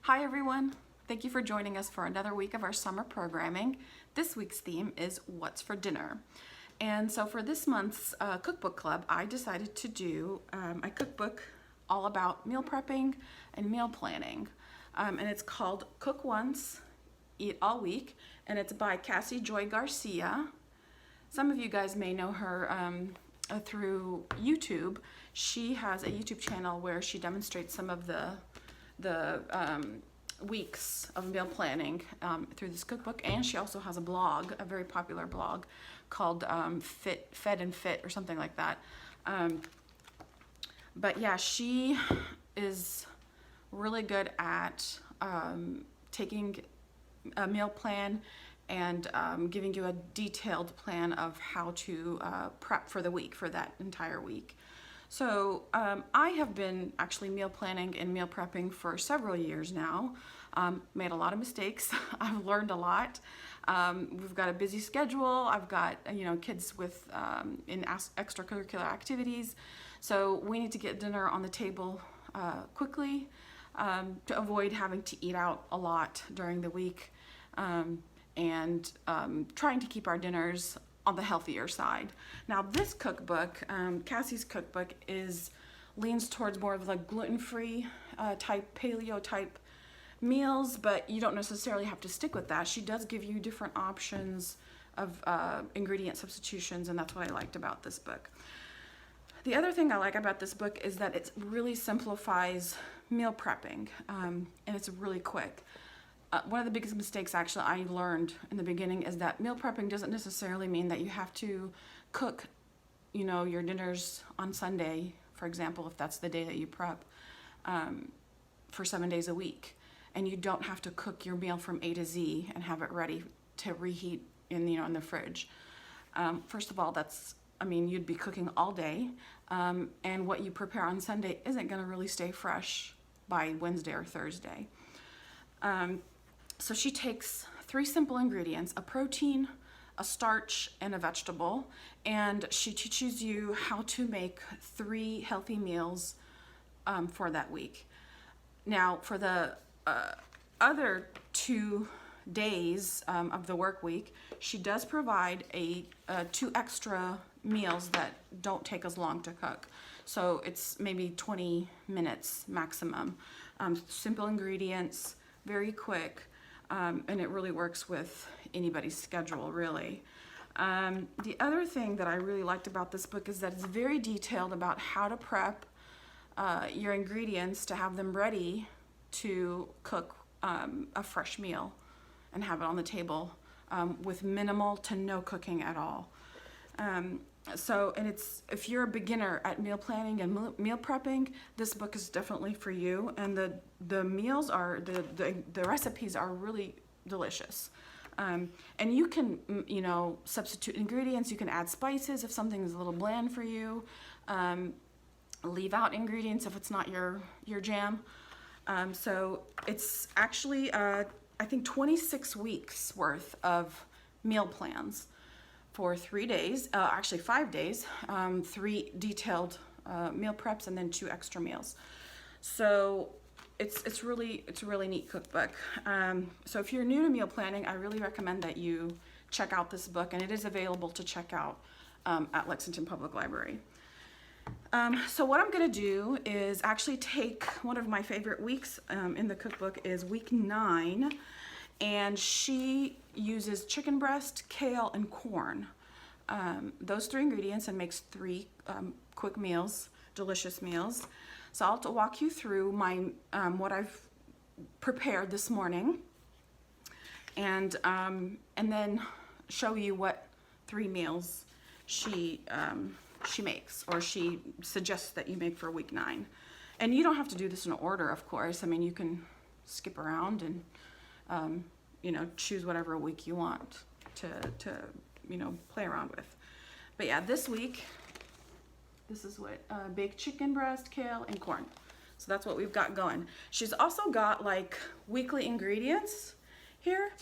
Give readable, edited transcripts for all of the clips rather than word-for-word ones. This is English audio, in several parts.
Hi everyone! Thank you for joining us for another week of our summer programming. This week's theme is What's for Dinner? And so for this month's cookbook club, I decided to do a cookbook all about meal prepping and meal planning. And it's called Cook Once, Eat All Week, and it's by Cassie Joy Garcia. Some of you guys may know her through YouTube. She has a YouTube channel where she demonstrates some of the weeks of meal planning through this cookbook, and she also has a blog, a very popular blog called Fed and Fit or something like that. But yeah, she is really good at taking a meal plan and giving you a detailed plan of how to prep for the week, for that entire week. So I have been actually meal planning and meal prepping for several years now. Made a lot of mistakes. I've learned a lot. We've got a busy schedule. I've got kids with in extracurricular activities. So we need to get dinner on the table quickly to avoid having to eat out a lot during the week, and trying to keep our dinners on the healthier side. Now this cookbook, Cassie's cookbook, leans towards more of like gluten-free type, paleo type meals, but you don't necessarily have to stick with that. She does give you different options of ingredient substitutions, and that's what I liked about this book. The other thing I like about this book is that it really simplifies meal prepping, and it's really quick. One of the biggest mistakes actually I learned in the beginning is that meal prepping doesn't necessarily mean that you have to cook, your dinners on Sunday, for example, if that's the day that you prep, for 7 days a week. And you don't have to cook your meal from A to Z and have it ready to reheat in the fridge. First of all, you'd be cooking all day, and what you prepare on Sunday isn't going to really stay fresh by Wednesday or Thursday. So she takes 3 simple ingredients: a protein, a starch, and a vegetable, and she teaches you how to make 3 healthy meals for that week. Now, for the other 2 days of the work week, she does provide 2 extra meals that don't take as long to cook. So it's maybe 20 minutes maximum. Simple ingredients, very quick. And it really works with anybody's schedule, really. The other thing that I really liked about this book is that it's very detailed about how to prep your ingredients to have them ready to cook a fresh meal and have it on the table with minimal to no cooking at all. If you're a beginner at meal planning and meal prepping, this book is definitely for you. And the meals the recipes are really delicious. And you can, substitute ingredients. You can add spices if something is a little bland for you. Leave out ingredients if it's not your jam. So it's actually, I think 26 weeks worth of meal plans for 3 days, actually 5 days, 3 detailed meal preps, and then 2 extra meals. So it's a really neat cookbook. So if you're new to meal planning, I really recommend that you check out this book, and it is available to check out at Lexington Public Library. So what I'm gonna do is actually take one of my favorite weeks in the cookbook is week 9, and she uses chicken breast, kale, and corn. Those 3 ingredients, and makes 3 quick meals, delicious meals. So I'll walk you through my what I've prepared this morning, and then show you what 3 meals she makes, or she suggests that you make for week 9. And you don't have to do this in order, of course. You can skip around and choose whatever week you want to play around with. But yeah, this week, this is what baked chicken breast, kale, and corn. So that's what we've got going. She's also got like weekly ingredients here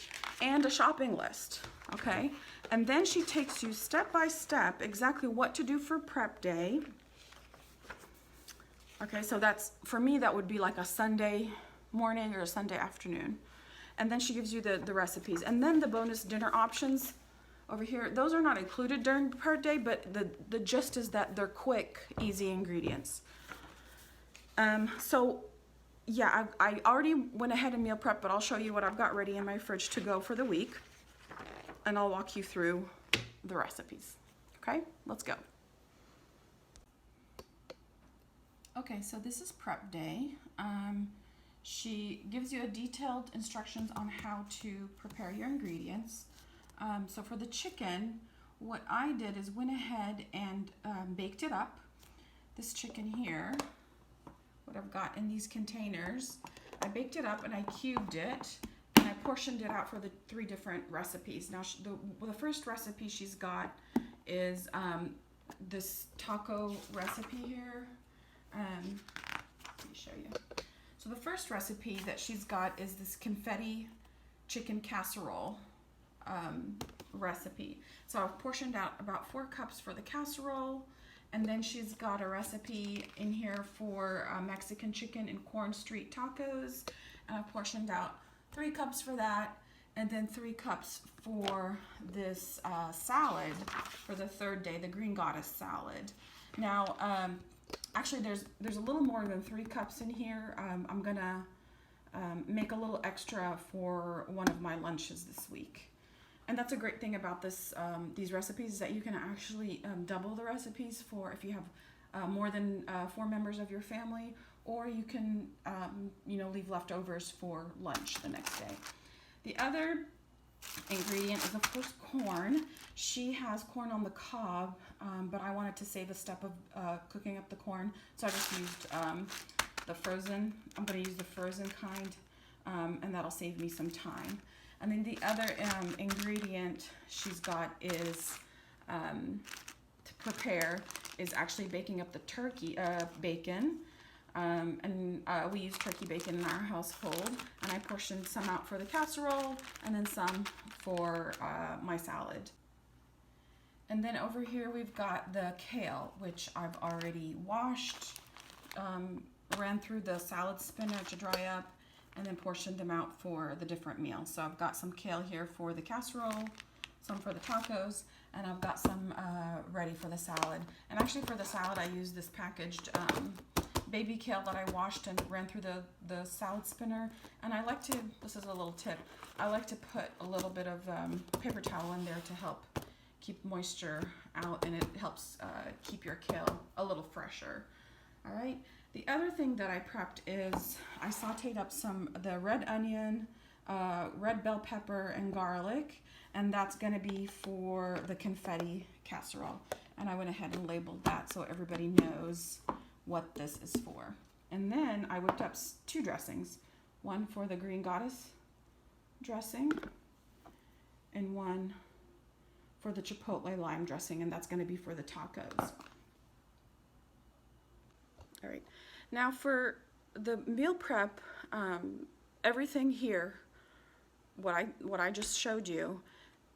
and a shopping list, okay? And then she takes you step by step exactly what to do for prep day. Okay, so that's, for me, that would be like a Sunday morning or a Sunday afternoon. And then she gives you the recipes. And then the bonus dinner options over here, those are not included during prepared day, but the gist is that they're quick, easy ingredients. So yeah, I already went ahead and meal prep, but I'll show you what I've got ready in my fridge to go for the week. And I'll walk you through the recipes. Okay, let's go. Okay, so this is prep day. She gives you a detailed instructions on how to prepare your ingredients. So for the chicken, what I did is went ahead and baked it up. This chicken here, what I've got in these containers, I baked it up and I cubed it and I portioned it out for the 3 different recipes. Now the first recipe she's got is this taco recipe here. Let me show you. So the first recipe that she's got is this confetti chicken casserole recipe. So I've portioned out about 4 cups for the casserole, and then she's got a recipe in here for Mexican chicken and corn street tacos, and I've portioned out 3 cups for that, and then 3 cups for this salad for the 3rd day, the green goddess salad. Now, actually, there's a little more than 3 cups in here. I'm gonna make a little extra for one of my lunches this week. And that's a great thing about these recipes, is that you can actually double the recipes for if you have more than 4 members of your family, or you can leave leftovers for lunch the next day. The other ingredient is, of course, corn. She has corn on the cob, but I wanted to save a step of cooking up the corn, so I just used the frozen. I'm going to use the frozen kind, and that'll save me some time. And then the other ingredient she's got is to prepare is actually baking up the turkey bacon. We use turkey bacon in our household, and I portioned some out for the casserole and then some for my salad. And then over here we've got the kale, which I've already washed, ran through the salad spinner to dry up, and then portioned them out for the different meals. So I've got some kale here for the casserole, some for the tacos, and I've got some ready for the salad. And actually for the salad I used this packaged baby kale that I washed and ran through the salad spinner. And I like to, this is a little tip, I like to put a little bit of paper towel in there to help keep moisture out, and it helps keep your kale a little fresher. All right. The other thing that I prepped is I sauteed up the red onion, red bell pepper, and garlic, and that's going to be for the confetti casserole. And I went ahead and labeled that so everybody knows what this is for. And then I whipped up 2 dressings, one for the green goddess dressing and one for the chipotle lime dressing, and that's going to be for the tacos. All right, now for the meal prep, everything here, what I just showed you,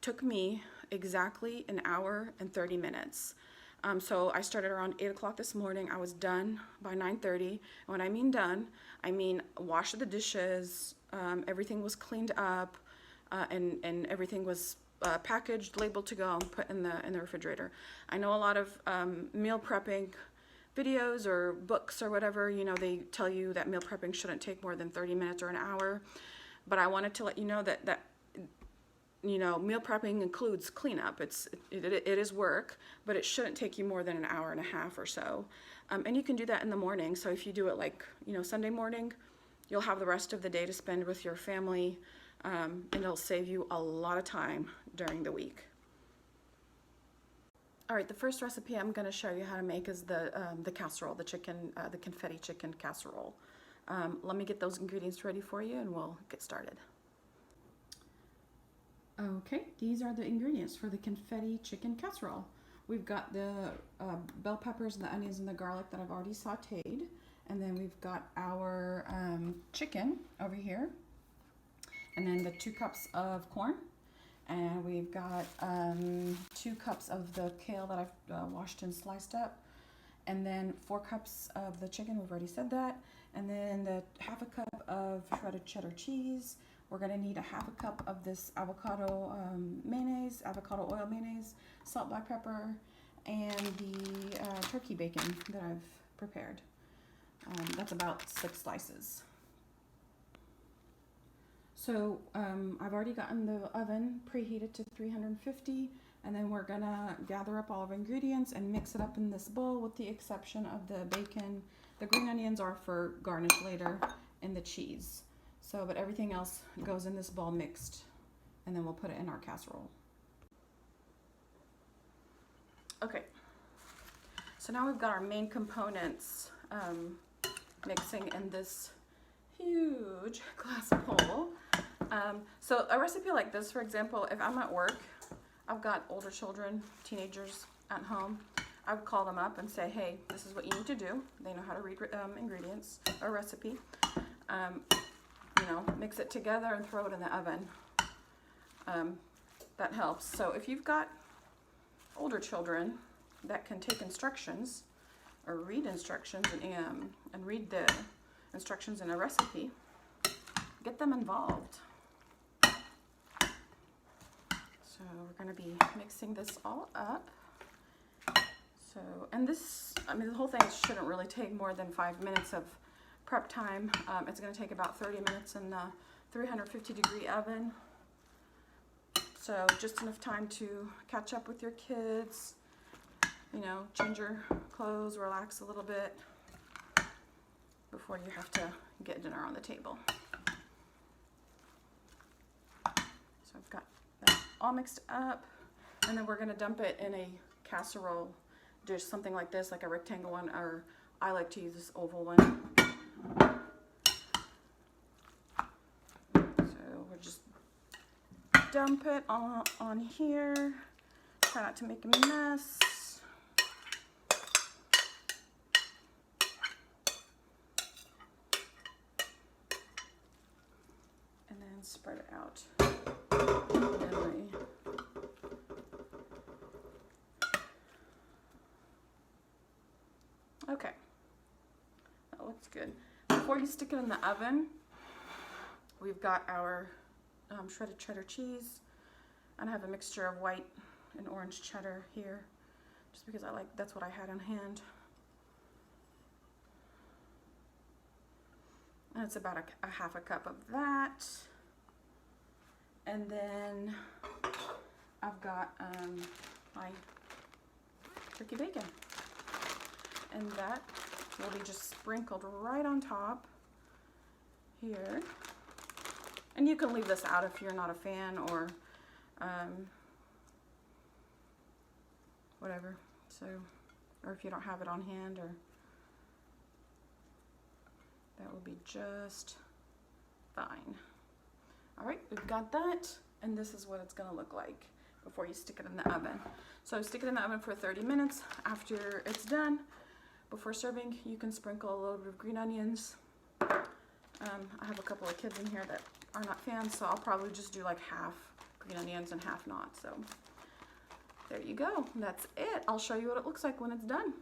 took me exactly 1 hour and 30 minutes. So I started around 8 o'clock this morning. I was done by 9:30. When I mean done, I mean wash the dishes, everything was cleaned up, and everything was packaged, labeled to go, and put in the refrigerator. I know a lot of meal prepping videos or books or whatever, they tell you that meal prepping shouldn't take more than 30 minutes or 1 hour, but I wanted to let you know that meal prepping includes cleanup. It is work, but it shouldn't take you more than 1.5 hours or so. And you can do that in the morning. So if you do it like, Sunday morning, you'll have the rest of the day to spend with your family, and it'll save you a lot of time during the week. All right, the first recipe I'm going to show you how to make is the casserole, the confetti chicken casserole. Let me get those ingredients ready for you, and we'll get started. Okay, these are the ingredients for the confetti chicken casserole. We've got the bell peppers, the onions, and the garlic that I've already sauteed, and then we've got our chicken over here, and then the 2 cups of corn. And we've got 2 cups of the kale that I've washed and sliced up. And then 4 cups of the chicken, we've already said that. And then the half a cup of shredded cheddar cheese. We're gonna need a half a cup of this avocado mayonnaise, avocado oil mayonnaise, salt, black pepper, and the turkey bacon that I've prepared. That's about 6 slices. So I've already gotten the oven preheated to 350, and then we're gonna gather up all of our ingredients and mix it up in this bowl with the exception of the bacon. The green onions are for garnish later, and the cheese. So, but everything else goes in this bowl mixed, and then we'll put it in our casserole. Okay, so now we've got our main components mixing in this huge glass bowl. So a recipe like this, for example, if I'm at work, I've got older children, teenagers at home, I would call them up and say, hey, this is what you need to do. They know how to read ingredients or recipe. You know, mix it together and throw it in the oven. That helps. So if you've got older children that can take instructions or read instructions and read the instructions in a recipe, get them involved. So we're going to be mixing this all up. So, and this, I mean, the whole thing shouldn't really take more than 5 minutes of prep time. It's going to take about 30 minutes in the 350-degree oven. So just enough time to catch up with your kids, you know, change your clothes, relax a little bit before you have to get dinner on the table. So I've got that all mixed up, and then we're going to dump it in a casserole dish, something like this, like a rectangle one, or I like to use this oval one. So we'll just dump it on here. Try not to make a mess. And then spread it out evenly. Okay, that looks good. Before you stick it in the oven, we've got our shredded cheddar cheese, and I have a mixture of white and orange cheddar here, just because I like, that's what I had on hand. And it's about a half a cup of that. And then I've got my turkey bacon. And that will be just sprinkled right on top here. And you can leave this out if you're not a fan, or whatever. So, or if you don't have it on hand, or that will be just fine. All right, we've got that, and this is what it's gonna look like before you stick it in the oven. So stick it in the oven for 30 minutes. After it's done, before serving, you can sprinkle a little bit of green onions. I have a couple of kids in here that are not fans, so I'll probably just do like half green onions and half not. So there you go, that's it. I'll show you what it looks like when it's done.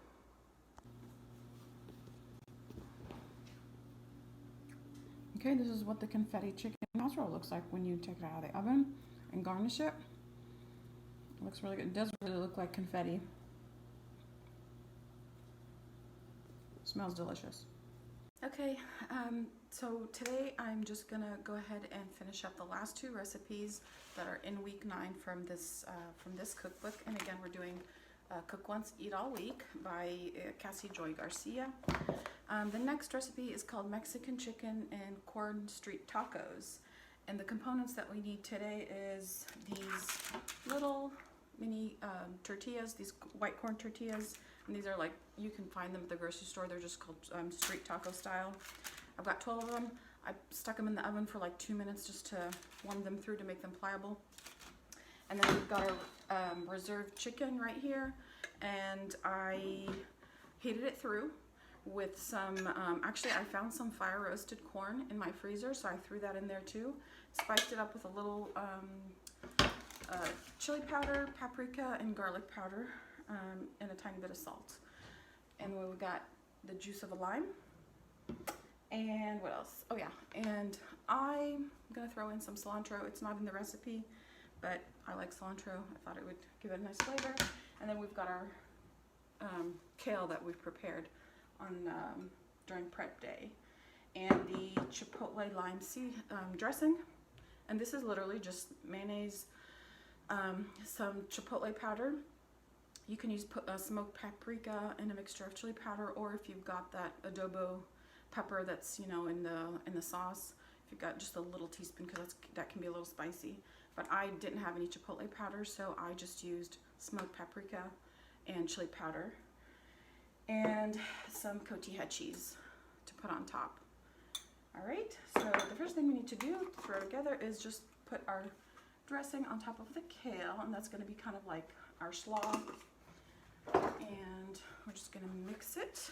Okay, this is what the confetti chicken casserole looks like when you take it out of the oven and garnish it. It looks really good. It does really look like confetti. Smells delicious. Okay, so today I'm just gonna go ahead and finish up the last 2 recipes that are in week 9 from this cookbook. And again, we're doing Cook Once, Eat All Week by Cassie Joy Garcia. The next recipe is called Mexican chicken and corn street tacos. And the components that we need today is these little mini tortillas, these white corn tortillas. And these are like, you can find them at the grocery store. They're just called street taco style. I've got 12 of them. I stuck them in the oven for like 2 minutes just to warm them through to make them pliable. And then we've got our reserved chicken right here. And I heated it through with some, actually I found some fire roasted corn in my freezer, so I threw that in there too. Spiced it up with a little chili powder, paprika, and garlic powder. And a tiny bit of salt. And we've got the juice of a lime And what else? Oh yeah, and I'm gonna throw in some cilantro. It's not in the recipe, but I like cilantro. I thought it would give it a nice flavor. And then we've got our kale that we've prepared on during prep day, and the chipotle lime dressing. And this is literally just mayonnaise, some chipotle powder. You can use smoked paprika and a mixture of chili powder, or if you've got that adobo pepper that's, you know, in the sauce, if you've got just a little teaspoon, because that can be a little spicy. But I didn't have any chipotle powder, so I just used smoked paprika and chili powder, and some cotija cheese to put on top. All right, so the first thing we need to do to throw together is just put our dressing on top of the kale, and that's going to be kind of like our slaw. And we're just going to mix it.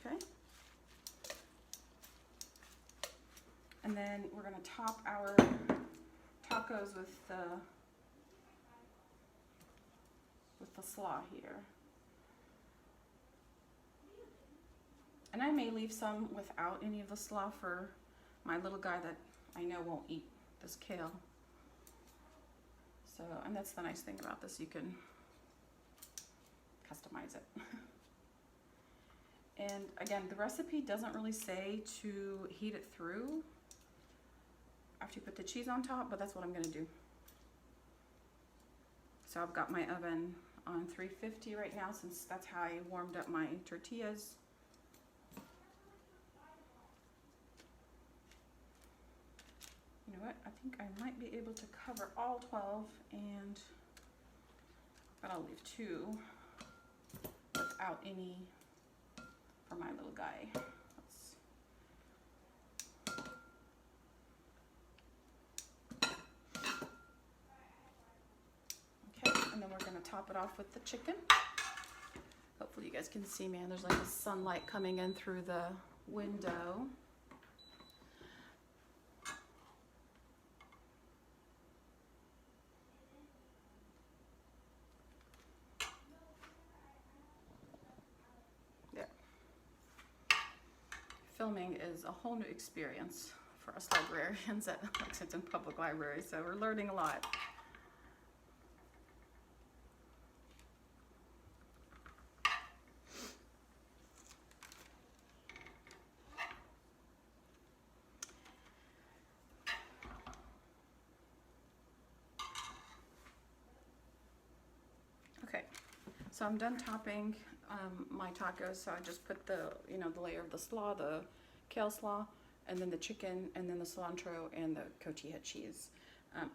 Okay. And then we're going to top our tacos with the slaw here. And I may leave some without any of the slaw for my little guy that I know won't eat this kale. So, and that's the nice thing about this, you can customize it. And again, the recipe doesn't really say to heat it through after you put the cheese on top, but that's what I'm gonna do. So I've got my oven on 350 right now, since that's how I warmed up my tortillas. You know what, I think I might be able to cover all 12, but I'll leave 2 without any for my little guy. Okay, and then we're gonna top it off with the chicken. Hopefully you guys can see, man, there's like a sunlight coming in through the window. Filming is a whole new experience for us librarians at Lexington Public Library, so we're learning a lot. Okay, so I'm done topping my tacos, so I just put the layer of the slaw, the kale slaw, and then the chicken, and then the cilantro and the cotija cheese.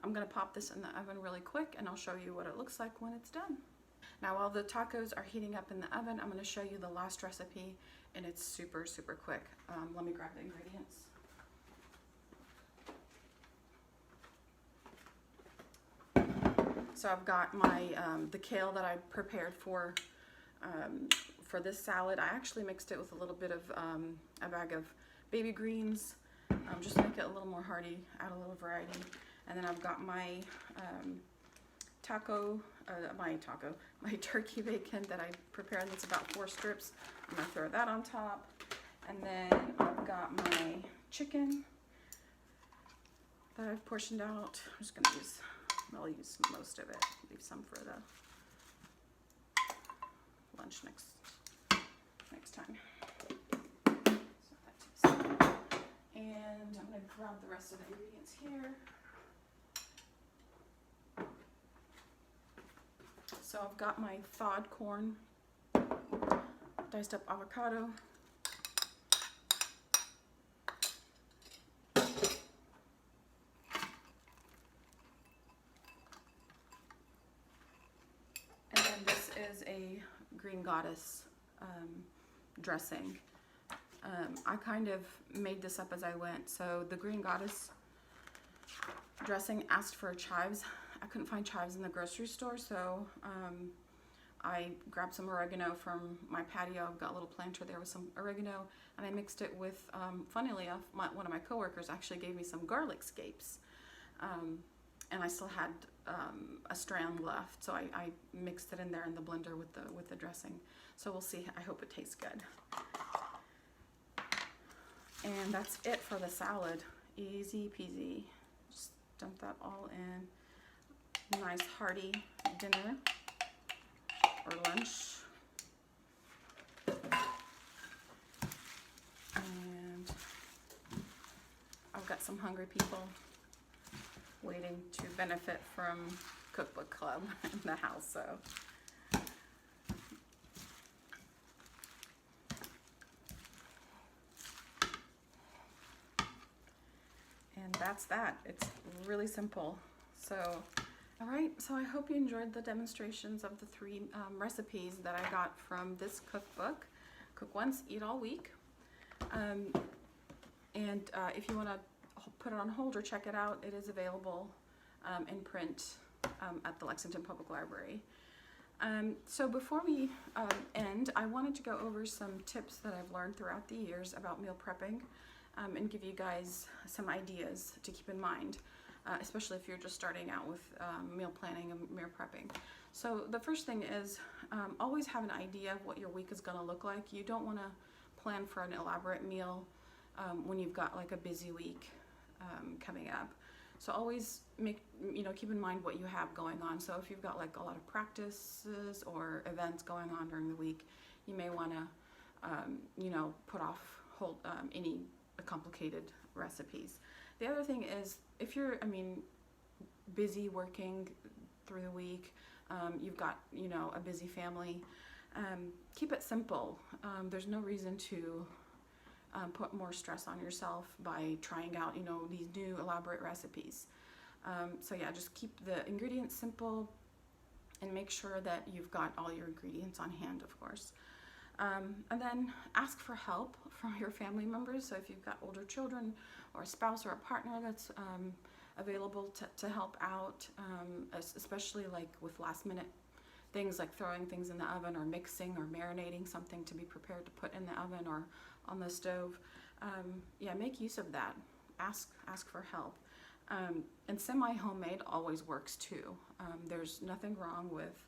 I'm gonna pop this in the oven really quick, and I'll show you what it looks like when it's done. Now, while the tacos are heating up in the oven, I'm gonna show you the last recipe, and it's super, super quick. Let me grab the ingredients. So I've got my the kale that I prepared for this salad. I actually mixed it with a little bit of a bag of baby greens, just to make it a little more hearty, add a little variety. And then I've got my my turkey bacon that I prepared. That's about 4 strips. I'm gonna throw that on top. And then I've got my chicken that I've portioned out. I'm just gonna I'll use most of it. Leave some for the lunch next time. So and I'm gonna grab the rest of the ingredients here. So I've got my thawed corn, diced up avocado, and then this is a green goddess dressing. I kind of made this up as I went. So the green goddess dressing asked for chives. I couldn't find chives in the grocery store, so I grabbed some oregano from my patio. I've got a little planter there with some oregano, and I mixed it with, funnily enough, one of my coworkers actually gave me some garlic scapes. and I still had a strand left, so I mixed it in there in the blender with the dressing. So we'll see. I hope it tastes good. And that's it for the salad. Easy peasy. Just dump that all in. Nice hearty dinner or lunch. And I've got some hungry people waiting to benefit from Cookbook Club in the house, so. And that's that. It's really simple. So, all right, so I hope you enjoyed the demonstrations of the 3 recipes that I got from this cookbook, Cook Once, Eat All Week. If you want to put it on hold or check it out, it is available in print at the Lexington Public Library. So before we end, I wanted to go over some tips that I've learned throughout the years about meal prepping and give you guys some ideas to keep in mind, especially if you're just starting out with meal planning and meal prepping. So the first thing is always have an idea of what your week is going to look like. You don't want to plan for an elaborate meal when you've got like a busy week coming up. So always keep in mind what you have going on. So if you've got like a lot of practices or events going on during the week, you may want to, put off any complicated recipes. The other thing is if you're, busy working through the week, you've got, a busy family, keep it simple. There's no reason to put more stress on yourself by trying out, these new elaborate recipes. So yeah, just keep the ingredients simple and make sure that you've got all your ingredients on hand, of course. And then ask for help from your family members. So if you've got older children or a spouse or a partner that's available to help out, especially like with last minute things like throwing things in the oven or mixing or marinating something to be prepared to put in the oven or on the stove. Make use of that. Ask for help. And semi-homemade always works too. There's nothing wrong with,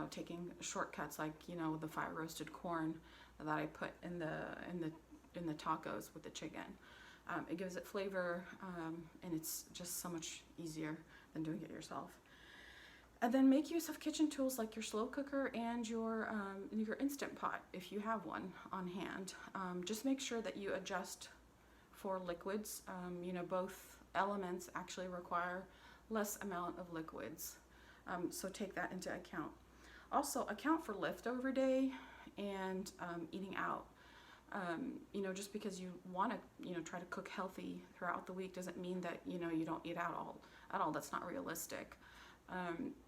taking shortcuts like, the fire roasted corn that I put in the tacos with the chicken. It gives it flavor, and it's just so much easier than doing it yourself. And then make use of kitchen tools like your slow cooker and your Instant Pot if you have one on hand. Just make sure that you adjust for liquids. Both elements actually require less amount of liquids. So take that into account. Also account for leftover day and eating out. Just because you want to, try to cook healthy throughout the week doesn't mean that, you don't eat out at all. That's not realistic.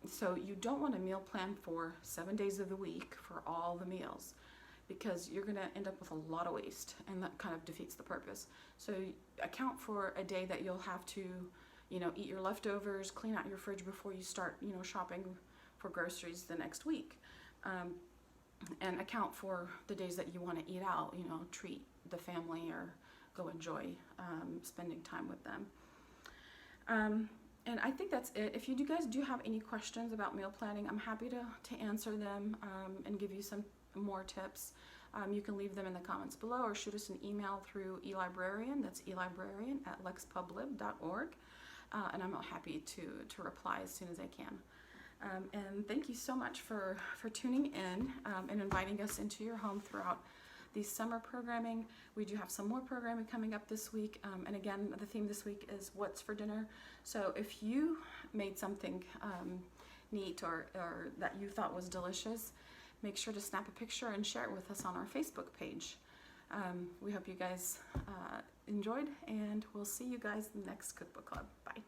So you don't want to meal plan for 7 days of the week for all the meals, because you're going to end up with a lot of waste, and that kind of defeats the purpose. So account for a day that you'll have to, eat your leftovers, clean out your fridge before you start, shopping for groceries the next week. And account for the days that you want to eat out, treat the family or go enjoy spending time with them. And I think that's it. If you guys do have any questions about meal planning, I'm happy to answer them and give you some more tips. You can leave them in the comments below or shoot us an email through eLibrarian. That's elibrarian@lexpublib.org. And I'm happy to reply as soon as I can. And thank you so much for tuning in and inviting us into your home throughout the summer programming. We do have some more programming coming up this week. And again, the theme this week is what's for dinner. So if you made something neat or that you thought was delicious, make sure to snap a picture and share it with us on our Facebook page. We hope you guys enjoyed, and we'll see you guys in the next Cookbook Club. Bye.